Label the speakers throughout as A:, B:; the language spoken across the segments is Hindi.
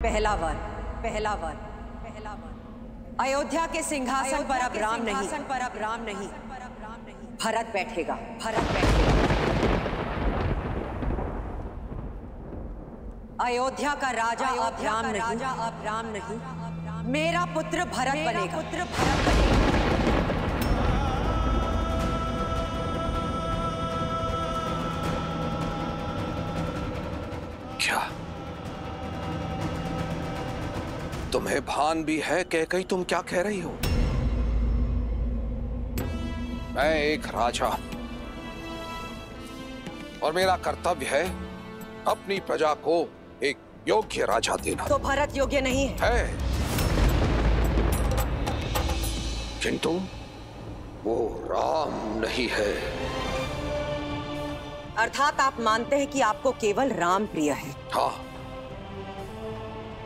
A: पहला वर, पहला वर, पहला वर। अयोध्या के सिंहासन पर अब राम नहीं, भरत बैठेगा, भरत बैठेगा। अयोध्या का राजा अब राम नहीं, मेरा पुत्र भरत बनेगा, पुत्र भरत बनेगा।
B: क्या तुम्हें भान भी है कैकई तुम क्या कह रही हो? मैं एक राजा हूं और मेरा कर्तव्य है अपनी प्रजा को एक योग्य राजा देना।
A: तो भरत योग्य नहीं है?
B: किंतु वो राम नहीं है।
A: अर्थात आप मानते हैं कि आपको केवल राम प्रिय है?
B: हाँ,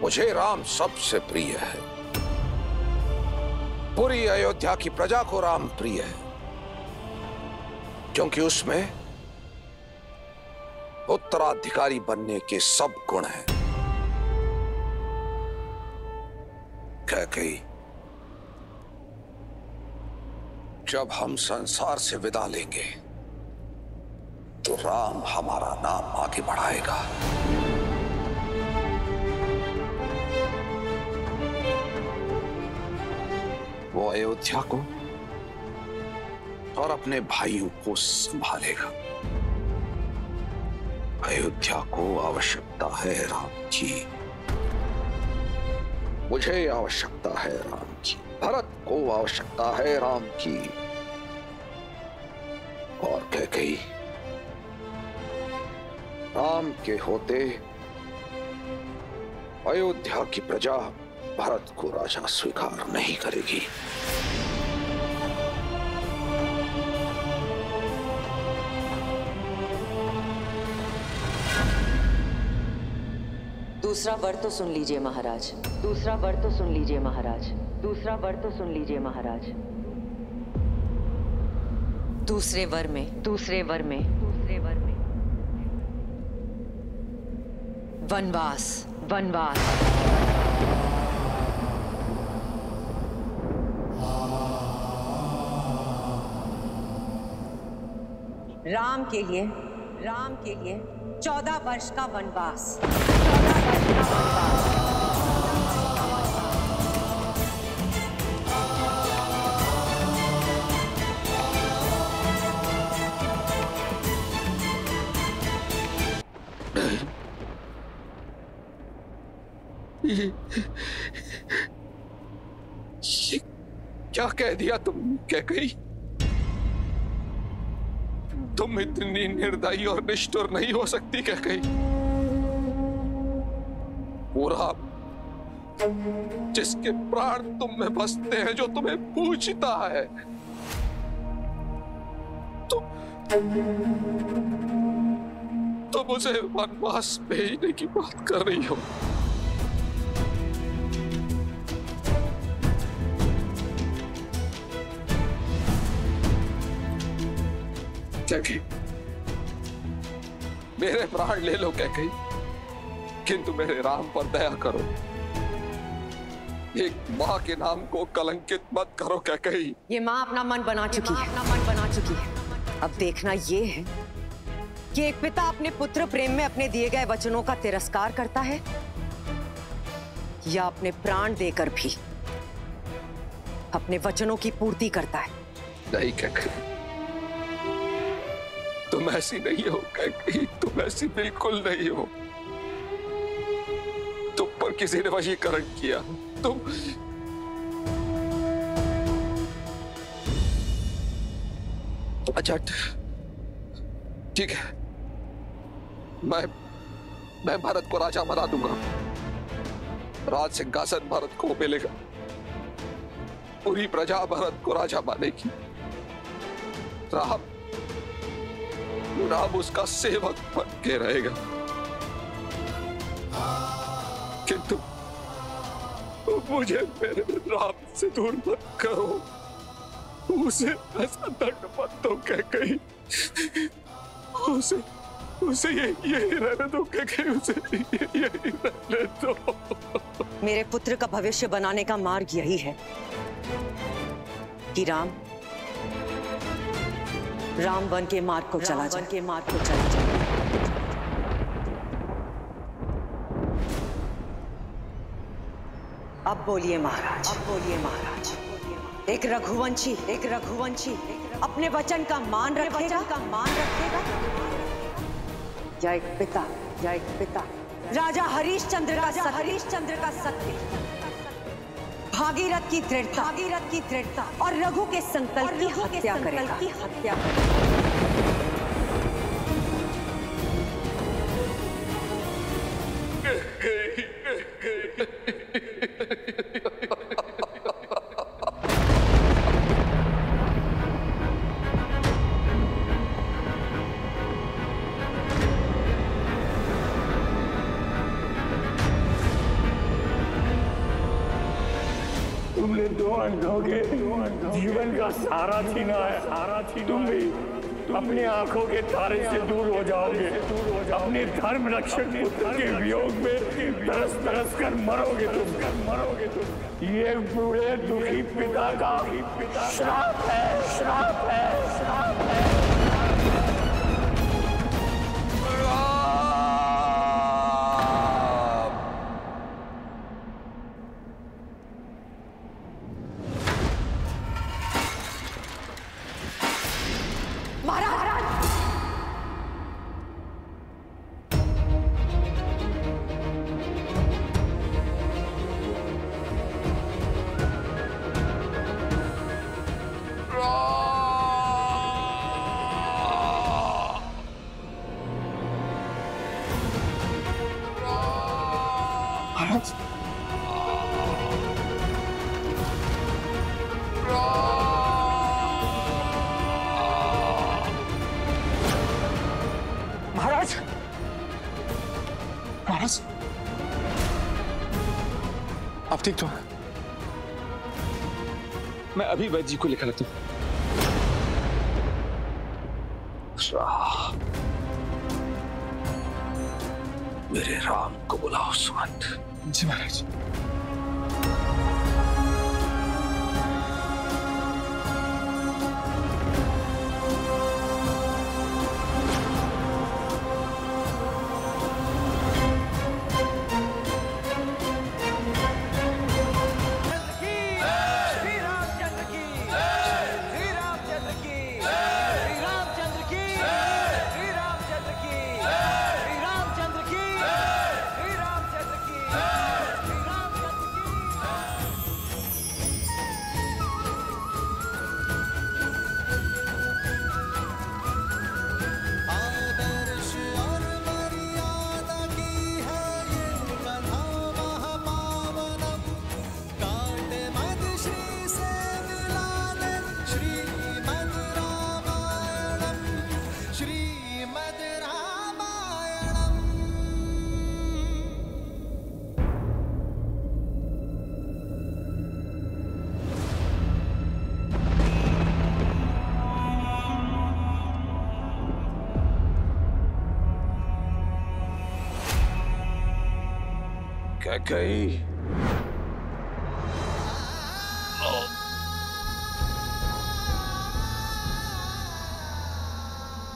B: मुझे राम सबसे प्रिय है। पूरी अयोध्या की प्रजा को राम प्रिय है, क्योंकि उसमें उत्तराधिकारी बनने के सब गुण हैं। कैकेयी, जब हम संसार से विदा लेंगे तो राम हमारा नाम आगे बढ़ाएगा। वो अयोध्या को और अपने भाइयों को संभालेगा। अयोध्या को आवश्यकता है राम की, मुझे आवश्यकता है राम की, भरत को आवश्यकता है राम की। और कैकेयी, राम के होते अयोध्या की प्रजा भरत को राजा स्वीकार नहीं करेगी।
C: दूसरा वर तो सुन लीजिए महाराज, दूसरा वर तो सुन लीजिए महाराज, दूसरा वर तो सुन लीजिए महाराज। दूसरे वर में, दूसरे वर में, दूसरे वर में वनवास, वनवास।
A: राम के लिए 14 वर्ष का वनवास।
B: ये क्या कह दिया तुम कैकेयी? तुम इतनी निर्दयी और निष्ठुर नहीं हो सकती कैकेयी। पूरा जिसके प्राण तुम में बसते हैं, जो तुम्हें पूछता है, तुम उसे वनवास भेजने की बात कर रही हो। कैकेयी, मेरे प्राण ले लो कैकेयी, किंतु मेरे राम पर दया करो। एक माँ के नाम को कलंकित मत करो कैकेयी।
A: ये माँ अपना मन बना चुकी है, अब देखना ये है कि एक पिता अपने पुत्र प्रेम में अपने दिए गए वचनों का तिरस्कार करता है या अपने प्राण देकर भी अपने वचनों की पूर्ति करता है।
B: नहीं कैकेयी, तुम ऐसी नहीं हो कैकेयी, तुम ऐसी बिल्कुल नहीं हो। तुम पर किसी ने वशीकरण किया। तुम अच्छा ठीक है, मैं भरत को राजा बना दूंगा। राज सिंहासन भरत को मिलेगा, पूरी प्रजा भरत को राजा मानेगी। राम उसका सेवक बन के रहेगा। किंतु मुझे मेरे राम से दूर मत करो, उसे ऐसा दंड मत दो कैकेयी, उसे यही रहने दो कि उसे यही रहने दो।
A: मेरे पुत्र का भविष्य बनाने का मार्ग यही है कि राम वन के मार्ग को चला जाए। अब बोलिए महाराज। एक रघुवंशी अपने वचन का मान रखेगा या एक पिता राजा हरिश्चंद्र का सत्य, भागीरथ की दृढ़ता और रघु के संकल्प की हत्या करेगा।
D: तुमने दो अंधों के जीवन का सहारा छीना है। तुम भी अपनी आंखों के तारे से दूर हो जाओगे। अपने धर्म रक्षक पुत्र के वियोग में तरस कर मरोगे तुम। ये बूढ़े दुखी पिता का श्राप है।
B: महाराज आप ठीक तो हैं? मैं अभी वैद्य जी को लिखा लेता हूँ। मेरे राम को बुलाओ सुमंत। जी महाराज।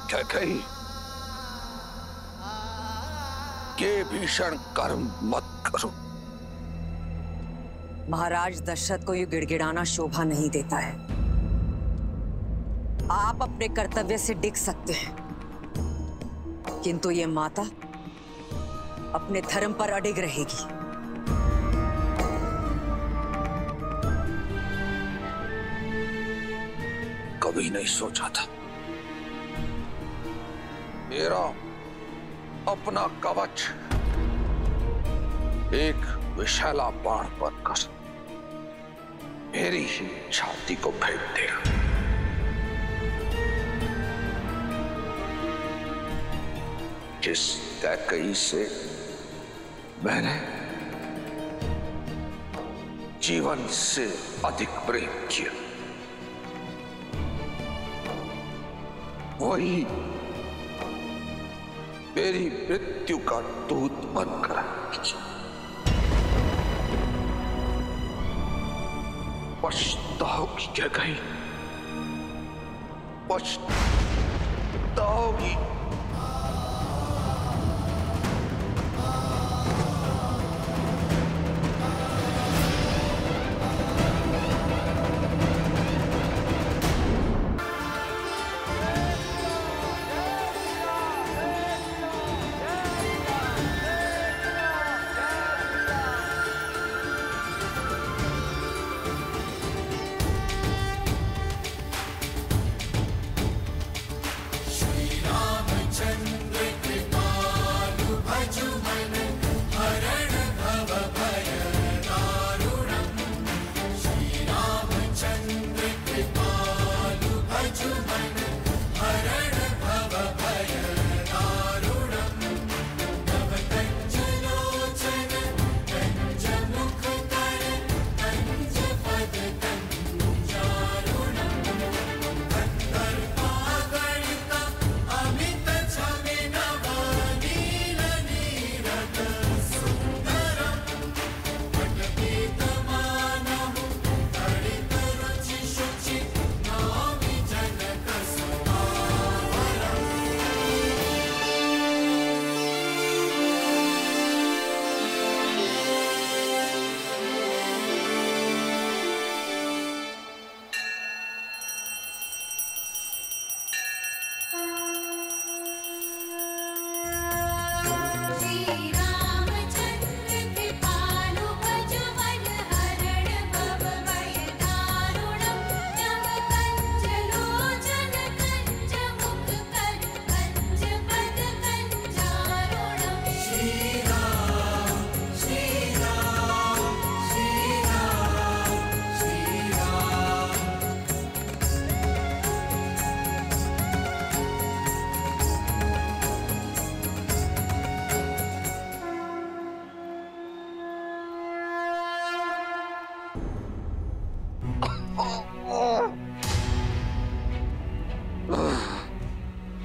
B: कैकेयी ये भीषण कर्म मत करो।
A: महाराज दशरथ को ये गिड़गिड़ाना शोभा नहीं देता है। आप अपने कर्तव्य से डिग सकते हैं, किंतु ये माता अपने धर्म पर अडिग रहेगी।
B: कभी नहीं सोचा था मेरा अपना कवच एक विषैला बाण पर कर मेरी ही छाती को भेद देगा। जिस कैकेयी से मैंने जीवन से अधिक प्रेम किया, मेरी मृत्यु का दूत बनकर पछताओगी क्या कहीं? पछताओगी।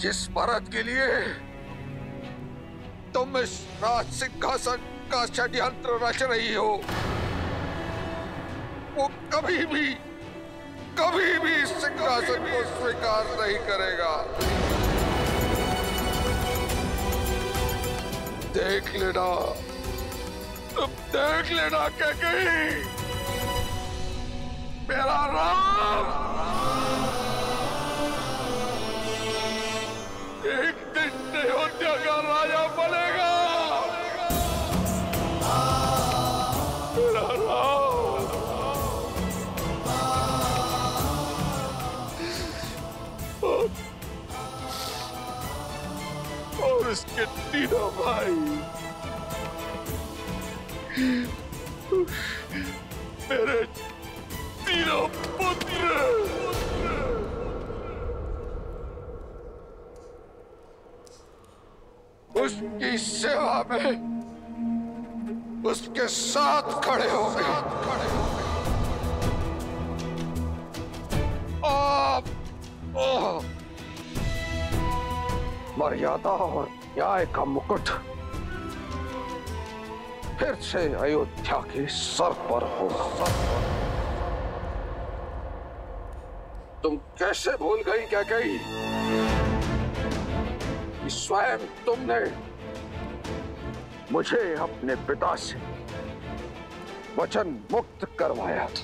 B: जिस भरत के लिए तुम इस राज सिंहासन का षड्यंत्र रच रही हो, वो कभी भी इस सिंहासन को स्वीकार नहीं करेगा। देख लेना, तुम देख लेना कैकेयी, मेरा राम एक दिन अयोध्या का राजा बनेगा। मेरा राम और इसके तीनों भाई मेरे तीनों पुत्र उसकी सेवा में उसके साथ खड़े हो गए। मर्यादा और न्याय का मुकुट फिर से अयोध्या के सर पर होगा। तुम कैसे भूल गई कैकेयी? स्वयं तुमने मुझे अपने पिता से वचन मुक्त करवाया था।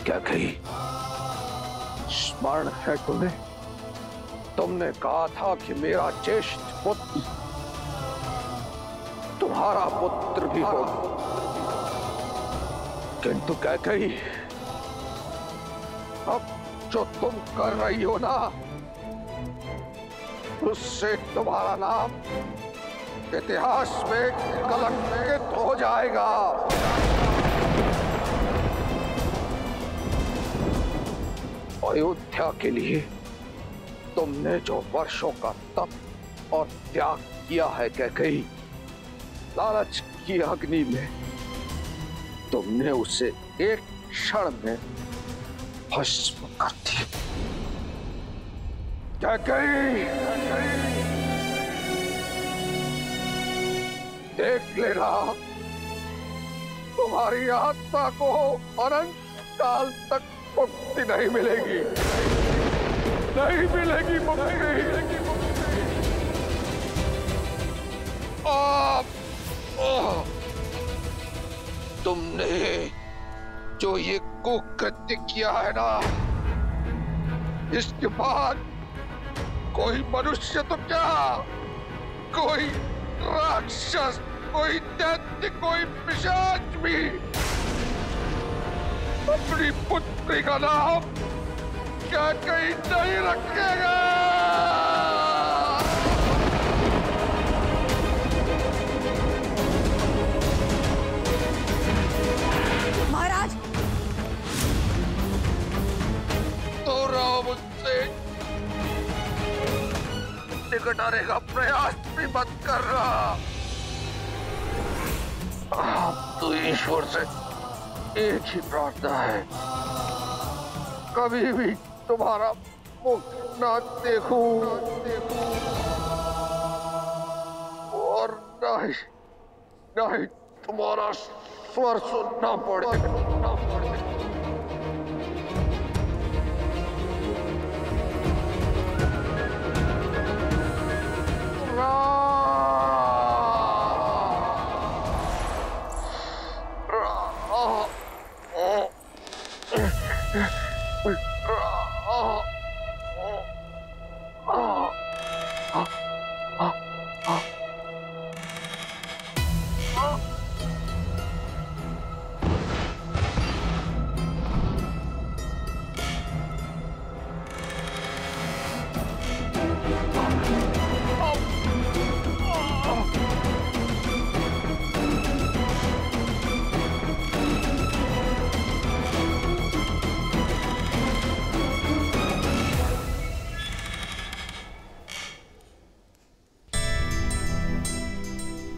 B: क्या कही? स्मरण है तुम्हें? तुमने कहा था कि मेरा ज्येष्ठ पुत्र तुम्हारा पुत्र भी होगा, किंतु क्या कही? अब जो तुम कर रही हो ना, उससे तुम्हारा नाम इतिहास में कलंकित हो जाएगा। अयोध्या के लिए तुमने जो वर्षों का तप और त्याग किया है कैकेयी, लालच की अग्नि में तुमने उसे एक क्षण में भस्म कर दिया। कैकेयी, देख लेना, तुम्हारी आत्मा को अनंत काल तक मुक्ति नहीं मिलेगी, नहीं मिलेगी मुक्ति। तुमने जो ये कुकृत्य किया है ना, इसके बाद कोई मनुष्य तो क्या, कोई राक्षस, कोई दैत्य, कोई पिशाच भी अपनी पुत्री का नाम कैकेयी नहीं रखेगा।
A: महाराज,
B: तो रहो मुझसे, निकट आने का प्रयास भी मत कर रहा। तो ईश्वर से एक ही प्रार्थना है, कभी भी तुम्हारा मुख ना देखूं और ना ही तुम्हारा स्वर सुनना पड़े।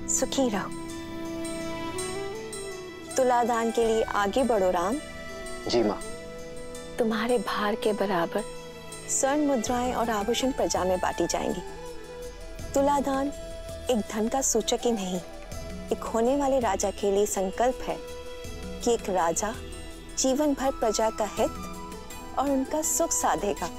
E: सुखी रहो। तुलादान के लिए आगे बढ़ो राम।
F: जी माँ।
E: तुम्हारे भार के बराबर स्वर्ण मुद्राएं और आभूषण प्रजा में बांटी जाएंगी। तुलादान एक धन का सूचक ही नहीं, एक होने वाले राजा के लिए संकल्प है कि एक राजा जीवन भर प्रजा का हित और उनका सुख साधेगा।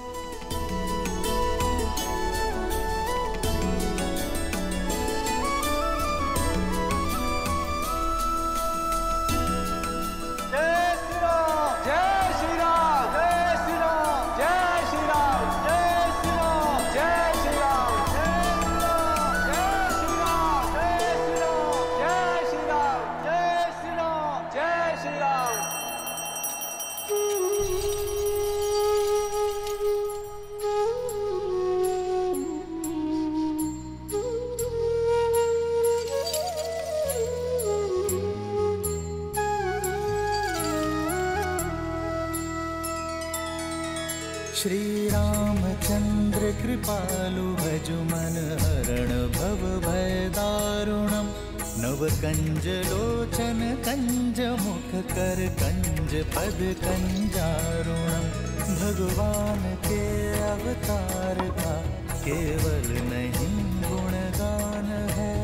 G: श्री रामचंद्र कृपालु भजु मन हरण भव भय दारुणम। नव कंज लोचन कंज मुख कर कंज पद कंजारुणम। भगवान के अवतार का केवल नहीं गुणगान है,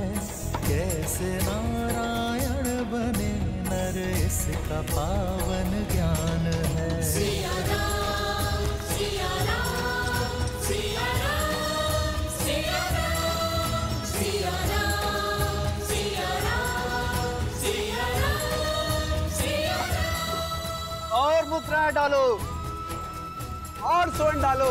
G: कैसे नारायण बने नर इसका पावन ज्ञान है।
F: और मुद्राएं डालो और स्वर्ण डालो।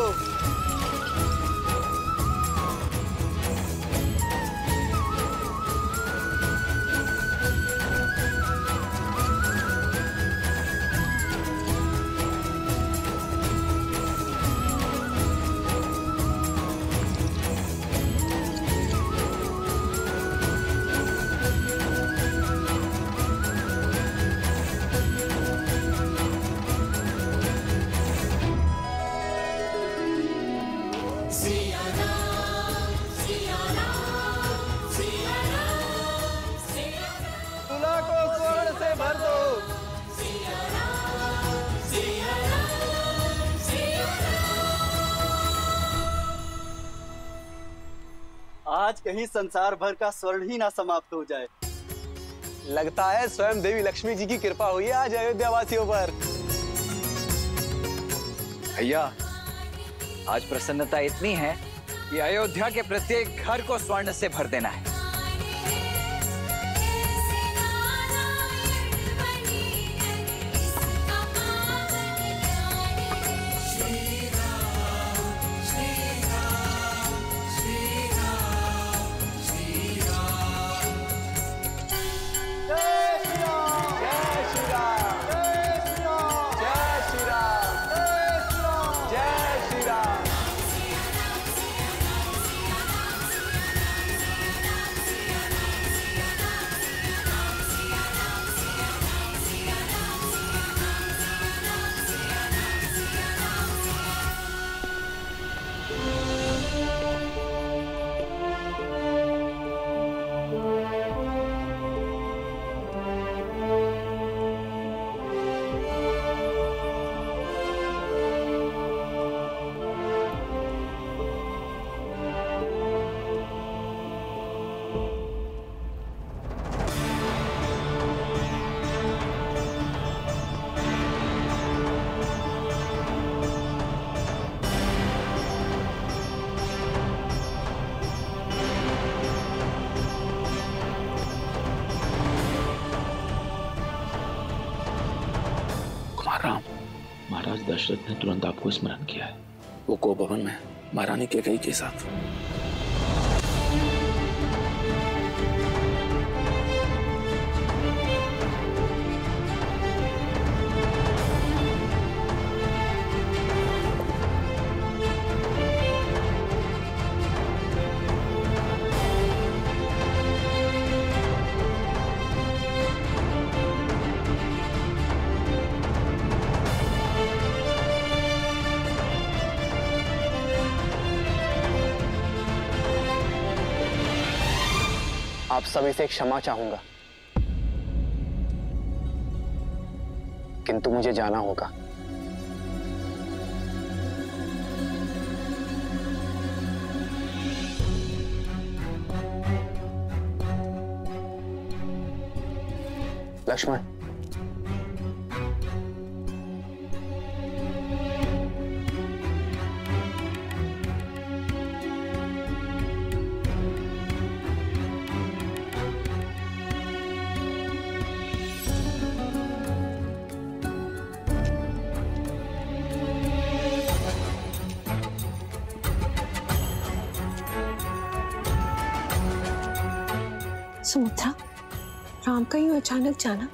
F: कहीं संसार भर का स्वर्ण ही ना समाप्त हो जाए।
H: लगता है स्वयं देवी लक्ष्मी जी की कृपा हुई है आज अयोध्या वासियों पर।
I: भैया, आज प्रसन्नता इतनी है कि अयोध्या के प्रत्येक घर को स्वर्ण से भर देना है।
J: महाराज दशरथ ने तुरंत आपको स्मरण किया है। वो को भवन में महारानी कैकेयी के साथ।
H: आप सभी से क्षमा चाहूंगा, किंतु मुझे जाना होगा। लक्ष्मण,
E: सुमित्रा, राम का यूं अचानक जाना,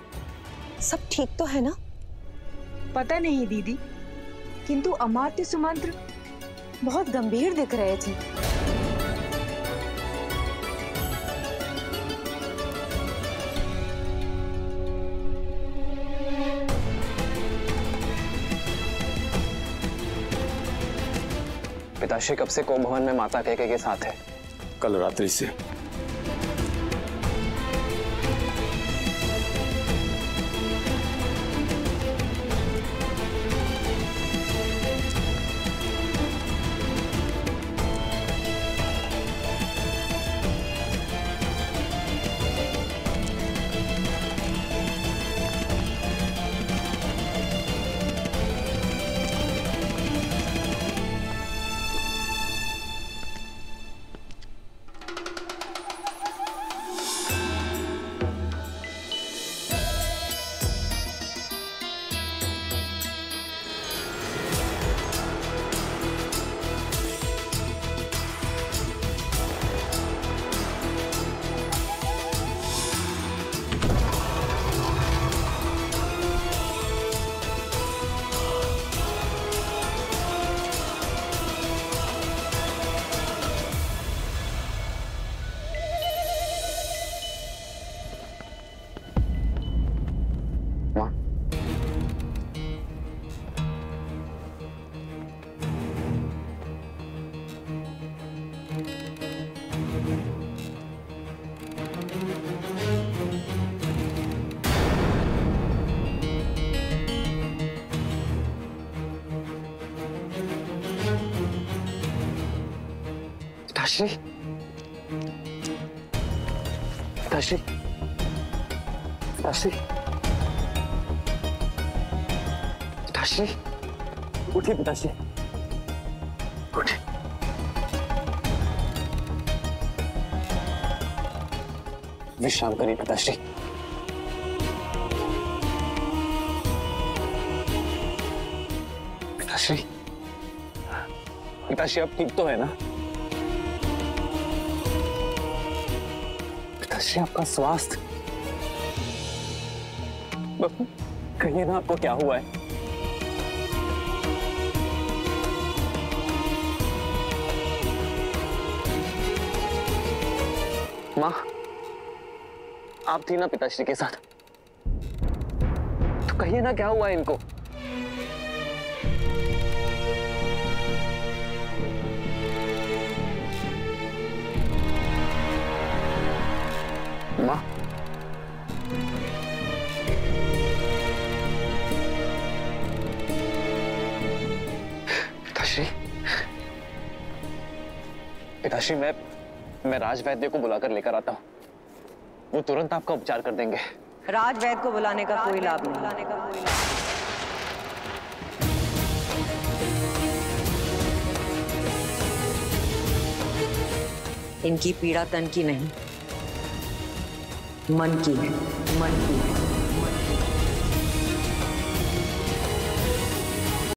E: सब ठीक तो है ना?
K: पता नहीं दीदी, किंतु अमात्य सुमंत्र बहुत गंभीर दिख रहे थे।
H: पिताश्री कब से कोम भवन में माता कैकेयी के साथ है?
J: कल रात्रि से।
H: पिताश्री, पिताश्री, पिताश्री, पिताश्री, उठिए पिताश्री, उठिए। विश्राम करिए पिताश्री। पिताश्री, पिताश्री आप ठीक तो है ना? पिताश्री आपका स्वास्थ्य, कहिए ना आपको क्या हुआ है? माँ, आप थी ना पिताश्री के साथ, तो कहिए ना क्या हुआ है इनको? माँ, पिताश्री, पिताश्री मैं राज वैद्य को बुलाकर लेकर आता हूँ। वो तुरंत आपका उपचार कर देंगे।
A: राज वैद्य को बुलाने का कोई लाभ नहीं। इनकी पीड़ा तन की नहीं, मन की है, मन की है।